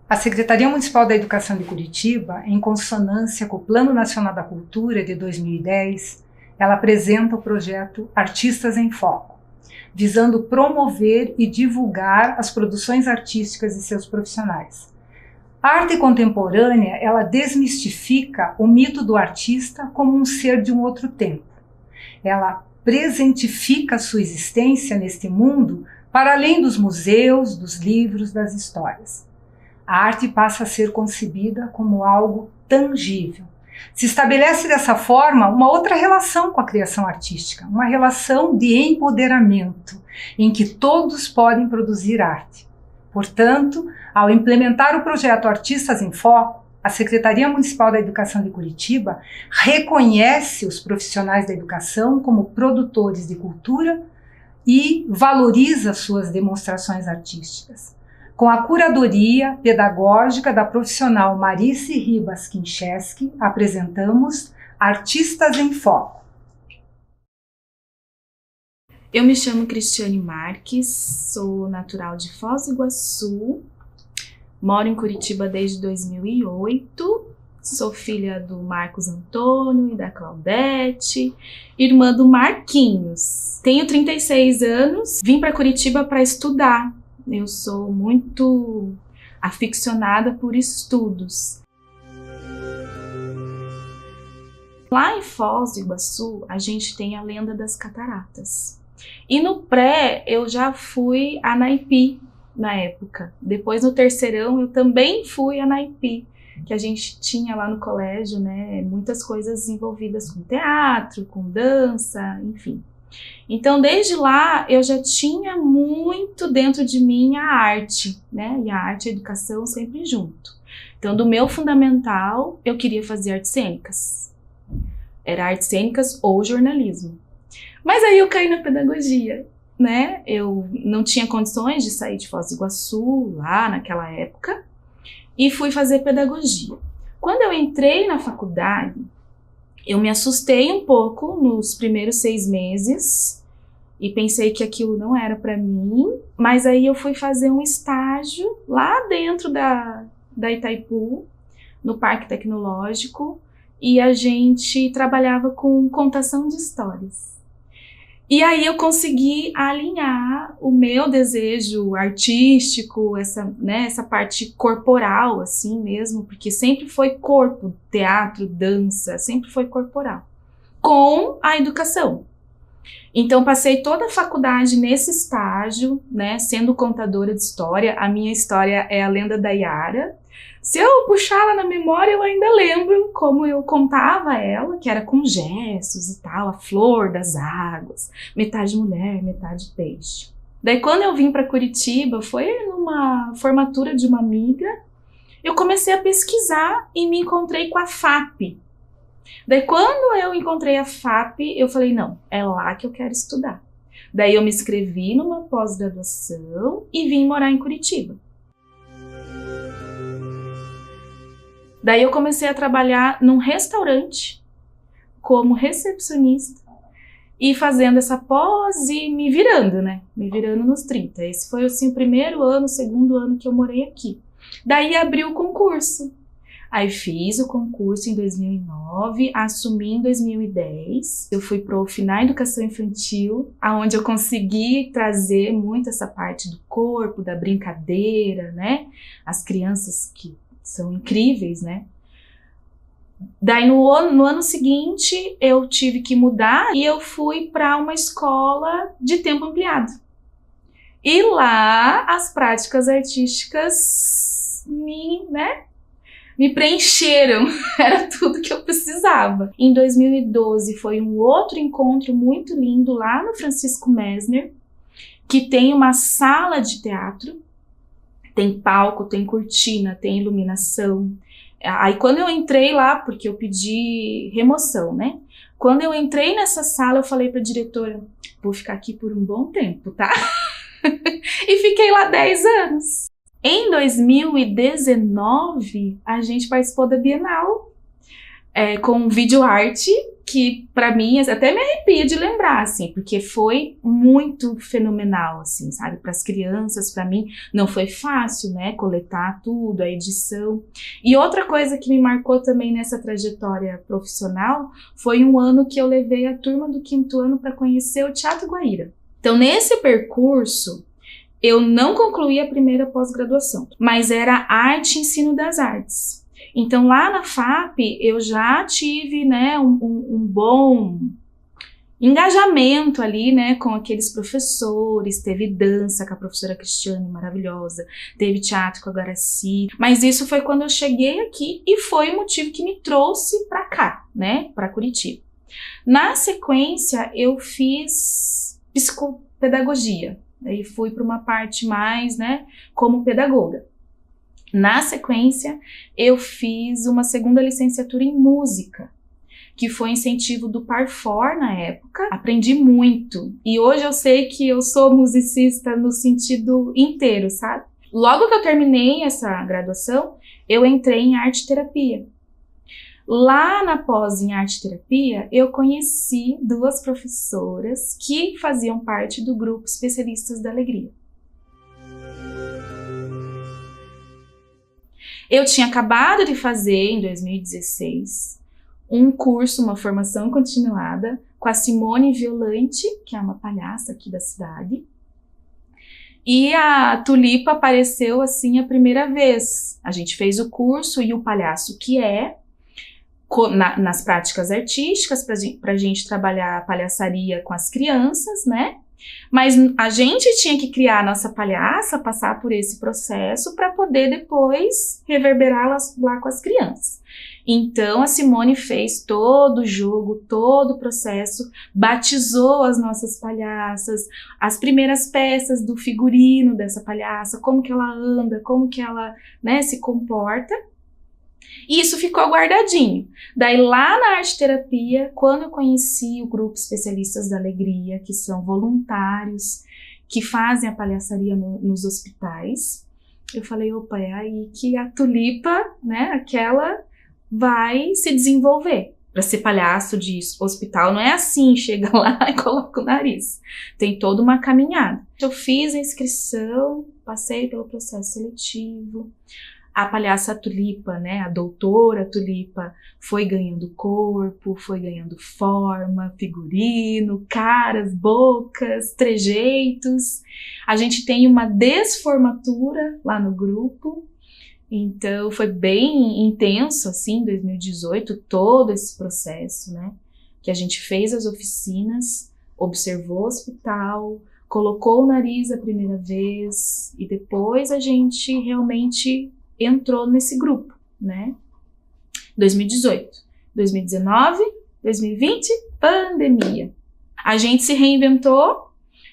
A Secretaria Municipal da Educação de Curitiba, em consonância com o Plano Nacional da Cultura de 2010, ela apresenta o projeto Artistas em Foco, visando promover e divulgar as produções artísticas de seus profissionais. A arte contemporânea, ela desmistifica o mito do artista como um ser de um outro tempo. Ela presentifica sua existência neste mundo para além dos museus, dos livros, das histórias. A arte passa a ser concebida como algo tangível. Se estabelece dessa forma uma outra relação com a criação artística, uma relação de empoderamento, em que todos podem produzir arte. Portanto, ao implementar o projeto Artistas em Foco, a Secretaria Municipal da Educação de Curitiba reconhece os profissionais da educação como produtores de cultura e valoriza suas demonstrações artísticas. Com a curadoria pedagógica da profissional Marice Ribas Kincheski, apresentamos Artistas em Foco. Eu me chamo Cristiane Marques, sou natural de Foz do Iguaçu, moro em Curitiba desde 2008, sou filha do Marcos Antônio e da Claudete, irmã do Marquinhos. Tenho 36 anos, vim para Curitiba para estudar. Eu sou muito aficionada por estudos. Lá em Foz do Iguaçu, a gente tem a lenda das cataratas. E no pré, eu já fui a Naipi na época. Depois, no terceirão, eu também fui a Naipi, que a gente tinha lá no colégio, né? Muitas coisas envolvidas com teatro, com dança, enfim. Então, desde lá, eu já tinha muito dentro de mim a arte, né? E a arte e a educação sempre junto. Então, do meu fundamental, eu queria fazer artes cênicas. Era artes cênicas ou jornalismo. Mas aí eu caí na pedagogia, né? Eu não tinha condições de sair de Foz do Iguaçu, lá naquela época, e fui fazer pedagogia. Quando eu entrei na faculdade, eu me assustei um pouco nos primeiros 6 meses e pensei que aquilo não era para mim, mas aí eu fui fazer um estágio lá dentro da Itaipu, no Parque Tecnológico, e a gente trabalhava com contação de histórias. E aí eu consegui alinhar o meu desejo artístico, essa parte corporal, assim mesmo, porque sempre foi corpo, teatro, dança, sempre foi corporal, com a educação. Então passei toda a faculdade nesse estágio, né, sendo contadora de história. A minha história é a lenda da Yara. Se eu puxar lá na memória, eu ainda lembro como eu contava ela, que era com gestos e tal, a flor das águas, metade mulher, metade peixe. Daí quando eu vim para Curitiba, foi numa formatura de uma amiga, eu comecei a pesquisar e me encontrei com a FAP. Daí quando eu encontrei a FAP, eu falei, não, é lá que eu quero estudar. Daí eu me inscrevi numa pós-graduação e vim morar em Curitiba. Daí eu comecei a trabalhar num restaurante como recepcionista e fazendo essa pós e me virando, né? Me virando nos 30. Esse foi assim, o primeiro ano, o segundo ano que eu morei aqui. Daí abri o concurso. Aí fiz o concurso em 2009, assumi em 2010. Eu fui prof na educação infantil, onde eu consegui trazer muito essa parte do corpo, da brincadeira, né? As crianças que são incríveis, né? Daí no ano seguinte eu tive que mudar e eu fui para uma escola de tempo ampliado. E lá as práticas artísticas me preencheram, era tudo que eu precisava. Em 2012 foi um outro encontro muito lindo lá no Francisco Messner, que tem uma sala de teatro. Tem palco, tem cortina, tem iluminação. Aí quando eu entrei lá, porque eu pedi remoção, né? Quando eu entrei nessa sala, eu falei pra diretora, vou ficar aqui por um bom tempo, tá? E fiquei lá 10 anos. Em 2019, a gente participou da Bienal. com vídeo arte, que pra mim até me arrepia de lembrar, assim, porque foi muito fenomenal, assim, sabe? Para as crianças, para mim, não foi fácil, né? Coletar tudo, a edição. E outra coisa que me marcou também nessa trajetória profissional foi um ano que eu levei a turma do 5º ano para conhecer o Teatro Guaíra. Então, nesse percurso, eu não concluí a primeira pós-graduação, mas era arte e ensino das artes. Então, lá na FAP, eu já tive, né, um bom engajamento ali, né, com aqueles professores. Teve dança com a professora Cristiane, maravilhosa, teve teatro com a Garaci, mas isso foi quando eu cheguei aqui e foi o motivo que me trouxe para cá, né, para Curitiba. Na sequência, eu fiz psicopedagogia, aí fui para uma parte mais, né, como pedagoga. Na sequência, eu fiz uma segunda licenciatura em música, que foi incentivo do Parfor na época. Aprendi muito. E hoje eu sei que eu sou musicista no sentido inteiro, sabe? Logo que eu terminei essa graduação, eu entrei em arte-terapia. Lá na pós em arte-terapia, eu conheci 2 professoras que faziam parte do grupo Especialistas da Alegria. Eu tinha acabado de fazer, em 2016, um curso, uma formação continuada, com a Simone Violante, que é uma palhaça aqui da cidade. E a Tulipa apareceu, assim, a primeira vez. A gente fez o curso e o palhaço que nas práticas artísticas, pra gente trabalhar a palhaçaria com as crianças, né? Mas a gente tinha que criar a nossa palhaça, passar por esse processo para poder depois reverberá-la lá com as crianças. Então a Simone fez todo o jogo, todo o processo, batizou as nossas palhaças, as primeiras peças do figurino dessa palhaça, como que ela anda, como que ela, né, se comporta. E isso ficou guardadinho. Daí lá na arte-terapia, quando eu conheci o grupo Especialistas da Alegria, que são voluntários, que fazem a palhaçaria nos hospitais, eu falei, opa, é aí que a Tulipa, né, aquela vai se desenvolver. Para ser palhaço de hospital não é assim, chega lá e coloca o nariz. Tem toda uma caminhada. Eu fiz a inscrição, passei pelo processo seletivo. A palhaça Tulipa, né, a doutora Tulipa, foi ganhando corpo, foi ganhando forma, figurino, caras, bocas, trejeitos. A gente tem uma desformatura lá no grupo, então foi bem intenso, assim, em 2018, todo esse processo, né, que a gente fez as oficinas, observou o hospital, colocou o nariz a primeira vez e depois a gente realmente entrou nesse grupo, né? 2018, 2019, 2020, pandemia. A gente se reinventou,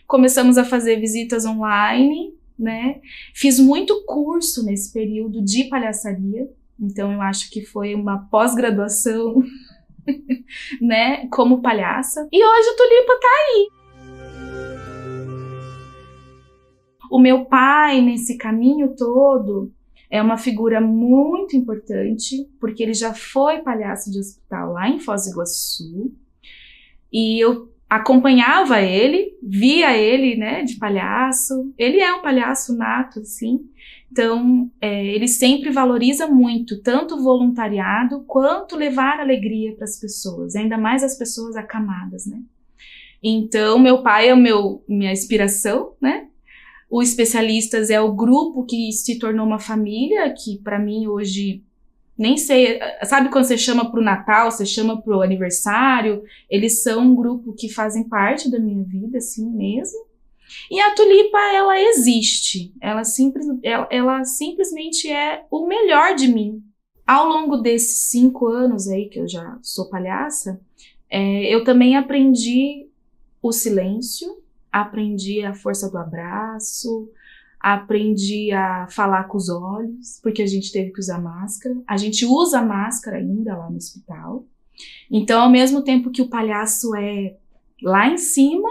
começamos a fazer visitas online, né? Fiz muito curso nesse período de palhaçaria, então eu acho que foi uma pós-graduação, né? Como palhaça. E hoje a Tulipa tá aí. O meu pai, nesse caminho todo, é uma figura muito importante, porque ele já foi palhaço de hospital lá em Foz do Iguaçu, e eu acompanhava ele, via ele, né, de palhaço. Ele é um palhaço nato, assim, então ele sempre valoriza muito, tanto o voluntariado, quanto levar alegria para as pessoas, ainda mais as pessoas acamadas, né. Então, meu pai é minha inspiração, né. O Especialistas é o grupo que se tornou uma família, que para mim hoje, nem sei, sabe quando você chama pro Natal, você chama pro aniversário, eles são um grupo que fazem parte da minha vida, assim mesmo. E a Tulipa, ela existe, ela simplesmente é o melhor de mim. Ao longo desses 5 anos aí que eu já sou palhaça, eu também aprendi o silêncio, aprendi a força do abraço, aprendi a falar com os olhos, porque a gente teve que usar máscara. A gente usa máscara ainda lá no hospital. Então, ao mesmo tempo que o palhaço é lá em cima,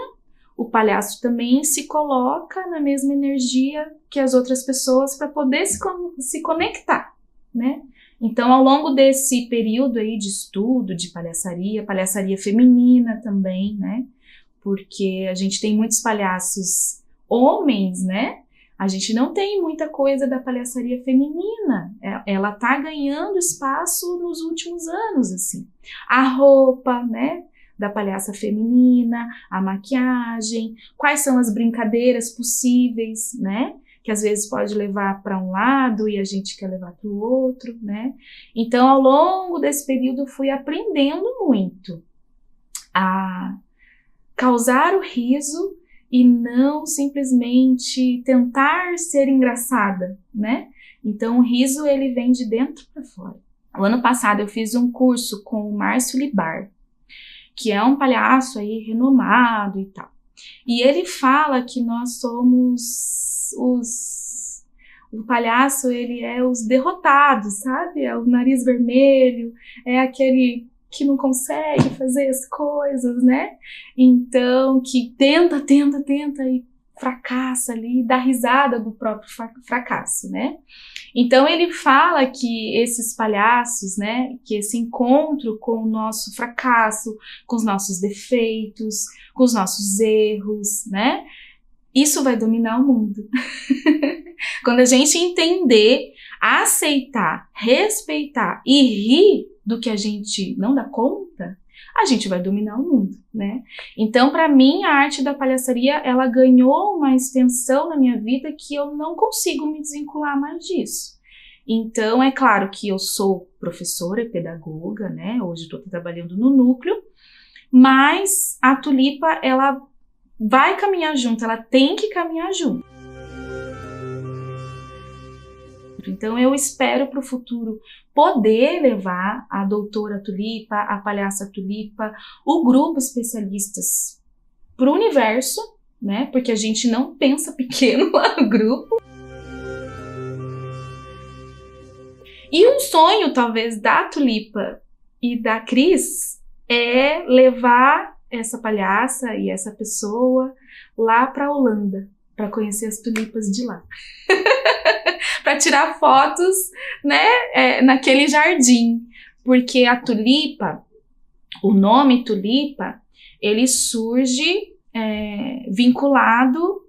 o palhaço também se coloca na mesma energia que as outras pessoas para poder se conectar, né? Então, ao longo desse período aí de estudo de palhaçaria feminina também, né? Porque a gente tem muitos palhaços homens, né? A gente não tem muita coisa da palhaçaria feminina. Ela tá ganhando espaço nos últimos anos, assim. A roupa, né? Da palhaça feminina, a maquiagem, quais são as brincadeiras possíveis, né? Que às vezes pode levar para um lado e a gente quer levar para o outro, né? Então, ao longo desse período, eu fui aprendendo muito a causar o riso e não simplesmente tentar ser engraçada, né? Então, o riso, ele vem de dentro para fora. O ano passado, eu fiz um curso com o Márcio Libar, que é um palhaço aí renomado e tal. E ele fala que nós somos o palhaço, ele é os derrotados, sabe? É o nariz vermelho, é aquele que não consegue fazer as coisas, né? Então, que tenta e fracassa ali, dá risada do próprio fracasso, né? Então, ele fala que esses palhaços, né, que esse encontro com o nosso fracasso, com os nossos defeitos, com os nossos erros, né, isso vai dominar o mundo. Quando a gente entender, aceitar, respeitar e rir do que a gente não dá conta, a gente vai dominar o mundo, né? Então, para mim, a arte da palhaçaria, ela ganhou uma extensão na minha vida que eu não consigo me desvincular mais disso. Então, é claro que eu sou professora e pedagoga, né? Hoje estou trabalhando no núcleo, mas a Tulipa, ela vai caminhar junto, ela tem que caminhar junto. Então, eu espero para o futuro poder levar a doutora Tulipa, a palhaça Tulipa, o grupo especialistas para o universo, né? Porque a gente não pensa pequeno lá no grupo. E um sonho, talvez, da Tulipa e da Cris é levar essa palhaça e essa pessoa lá para a Holanda, para conhecer as tulipas de lá. Para tirar fotos, né, naquele jardim. Porque a tulipa, o nome tulipa, ele surge vinculado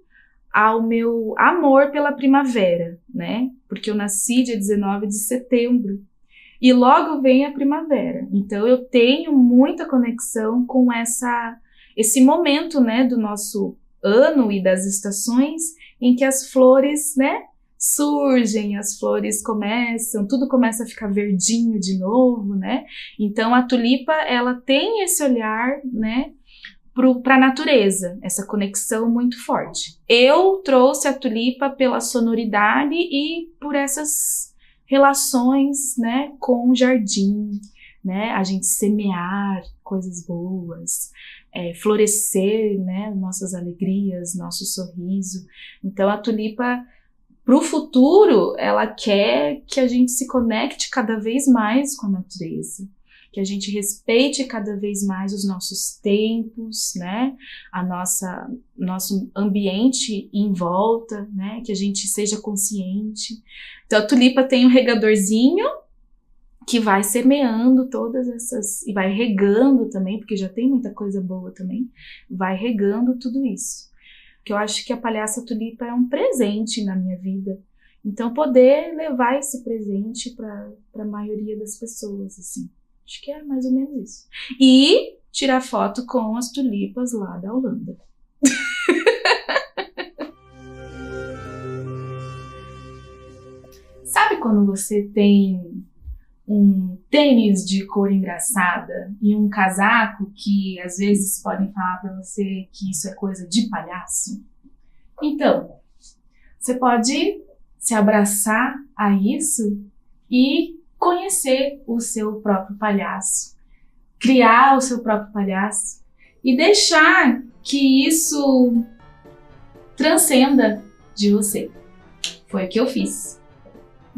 ao meu amor pela primavera, né? Porque eu nasci dia 19 de setembro e logo vem a primavera. Então eu tenho muita conexão com esse momento, né, do nosso ano e das estações em que as flores, né, surgem, as flores começam, tudo começa a ficar verdinho de novo, né? Então a tulipa, ela tem esse olhar, né, para a natureza, essa conexão muito forte. Eu trouxe a tulipa pela sonoridade e por essas relações, né, com o jardim, né, a gente semear coisas boas, florescer, né, nossas alegrias, nosso sorriso. Então a tulipa, para o futuro, ela quer que a gente se conecte cada vez mais com a natureza, que a gente respeite cada vez mais os nossos tempos, né, nosso ambiente em volta, né, que a gente seja consciente. Então a tulipa tem um regadorzinho que vai semeando todas essas, e vai regando também, porque já tem muita coisa boa também, vai regando tudo isso. Que eu acho que a palhaça tulipa é um presente na minha vida. Então poder levar esse presente para a maioria das pessoas, assim. Acho que é mais ou menos isso. E tirar foto com as tulipas lá da Holanda. Sabe quando você tem um tênis de cor engraçada e um casaco que às vezes podem falar para você que isso é coisa de palhaço? Então, você pode se abraçar a isso e conhecer o seu próprio palhaço, criar o seu próprio palhaço e deixar que isso transcenda de você. Foi o que eu fiz.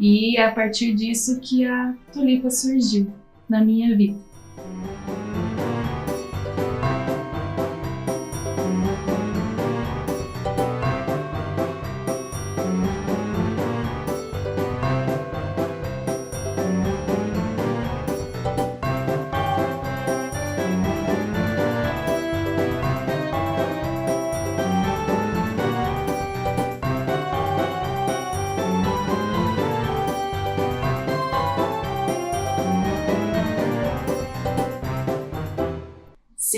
E é a partir disso que a tulipa surgiu na minha vida.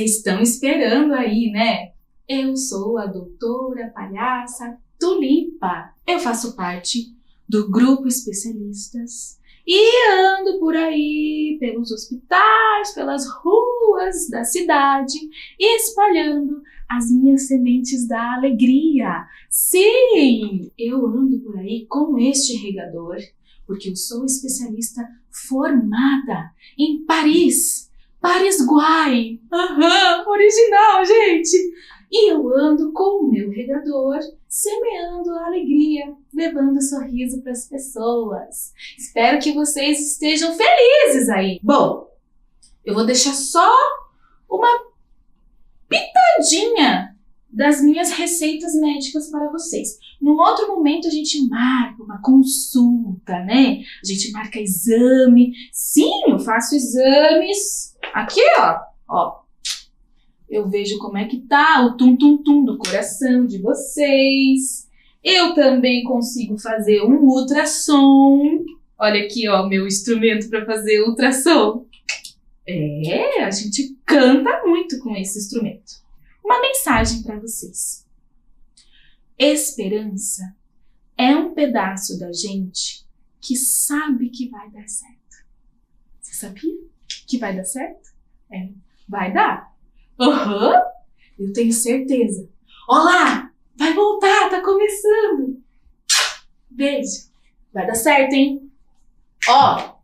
Vocês estão esperando aí, né? Eu sou a doutora palhaça Tulipa. Eu faço parte do grupo especialistas e ando por aí pelos hospitais, pelas ruas da cidade, espalhando as minhas sementes da alegria. Sim, eu ando por aí com este regador, porque eu sou especialista formada em Paris Guay. Original, gente! E eu ando com o meu regador, semeando a alegria, levando sorriso para as pessoas. Espero que vocês estejam felizes aí. Bom, eu vou deixar só uma pitadinha das minhas receitas médicas para vocês. Num outro momento a gente marca uma consulta, né? A gente marca exame. Sim, eu faço exames. Aqui, ó. Eu vejo como é que tá o tum-tum-tum do coração de vocês. Eu também consigo fazer um ultrassom. Olha aqui, ó, meu instrumento para fazer ultrassom. A gente canta muito com esse instrumento. Uma mensagem para vocês. Esperança é um pedaço da gente que sabe que vai dar certo. Você sabia que vai dar certo? Vai dar. Eu tenho certeza. Olá, vai voltar, tá começando. Beijo. Vai dar certo, hein? Ó.